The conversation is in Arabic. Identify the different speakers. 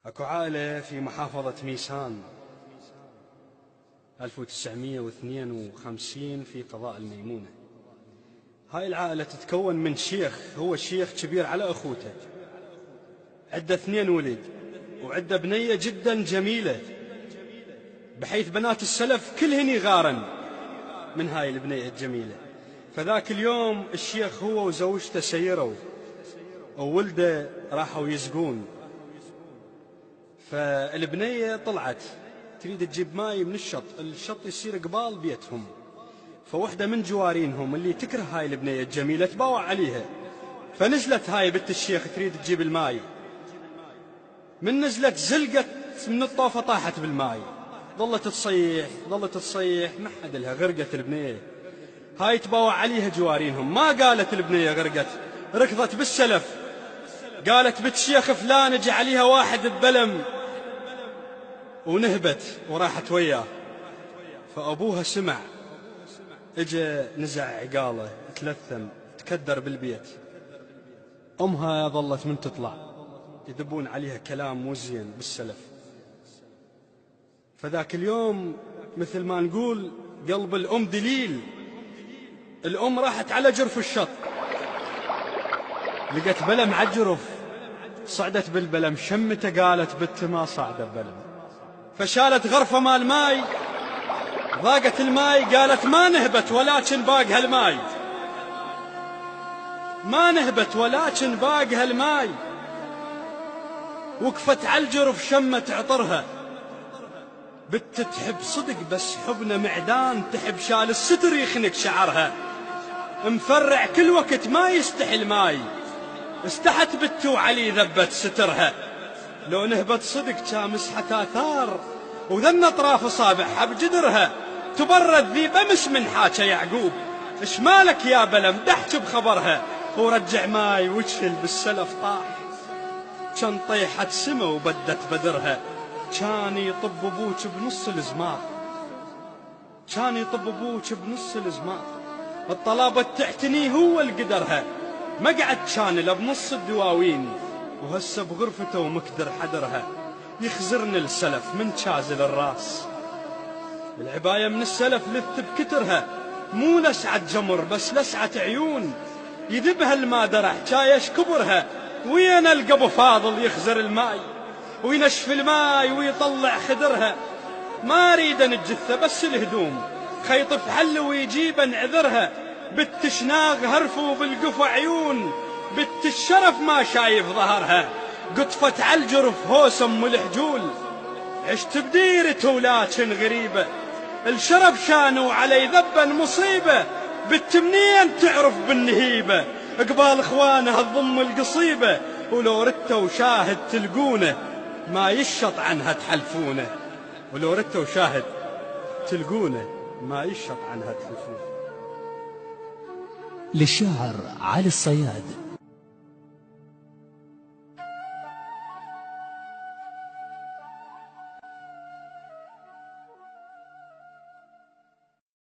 Speaker 1: اكو عائلة في محافظة ميسان 1952 في قضاء الميمونة. هاي العائلة تتكون من شيخ، هو شيخ كبير على أخوته، عنده 2 ولد وعنده بنية جدا جميلة، بحيث بنات السلف كلهن يغارن من هاي البنية الجميلة. فذاك اليوم الشيخ هو وزوجته سيروا وولده راحوا يسقون، فالبنية طلعت تريد تجيب ماي من الشط يصير قبال بيتهم، فوحدة من جوارينهم اللي تكره هاي البنية الجميلة تباوع عليها، فنزلت هاي بنت الشيخ تريد تجيب الماي، من نزلت زلقت من الطوفة طاحت بالماي، ظلت تصيح ما حد لها، غرقت البنية. هاي تباوع عليها جوارينهم، ما قالت البنية غرقت، ركضت بالسلف قالت بنت الشيخ فلان اجى عليها واحد ببلم، ونهبت وراحت وياه. فأبوها سمع، اجى نزع عقاله تلثم تكدر بالبيت. أمها ظلت من تطلع يذبون عليها كلام مو زين بالسلف. فذاك اليوم مثل ما نقول قلب الأم دليل، الأم راحت على جرف الشط لقت بلم عالجرف، صعدت بالبلم شمته قالت بنت ما صعدة ببلم، فشالت غرفة مال ماي ضاقت الماي، قالت ما نهبت ولكن باقها الماي، ما نهبت ولكن باقها الماي. وقفت عالجرف شمت عطرها، بنت تحب صدق بس حبنا معدان، تحب شال الستر يخنق شعرها، مفرع كل وقت ما يستحي الماي، استحت بنت وعلي ذبت سترها، لو نهبت صدق كان مسحت آثار وذن أطراف أصابعها بجدرها، تبرد ذي بمس من حاجة يعقوب، اش مالك يا بلم دحج بخبرها، ورجع ماي وجهل بالسلف طاح، كان طيحت سما وبدت بدرها، كان يطب ابوك بنص الزمار، كان يطب ابوك بنص الزمار، الطلابة تعتني هو القدرها، مقعد كان له بنص الدواوين، وهسه بغرفته ومكدر حدرها، يخزرني السلف من شازل الراس، العباية من السلف لث بكترها، مو لسعة جمر بس لسعة عيون، يذبها الماء درع جايش كبرها، وين القبو فاضل يخزر الماي وينشف الماي ويطلع خدرها، ما اريد الجثة بس الهدوم، خيطف حل ويجيب انعذرها، بنت شناغ هرفوا بالقفا عيون، بنت الشرف ما شايف ظهرها، قطفت عالجرف هوسم والحجول، عشت بديرته ولكن غريبة، الشرف شانوا علي ذبا مصيبة، بنت منين تعرف بالنهيبة، قبال اخوانها الضم القصيبة، ولو رتوا وشاهد تلقونه ما يشط عنها تحلفونه، ولو رتوا وشاهد تلقونه ما يشط عنها تحلفونه.
Speaker 2: للشاعر علي الصياد.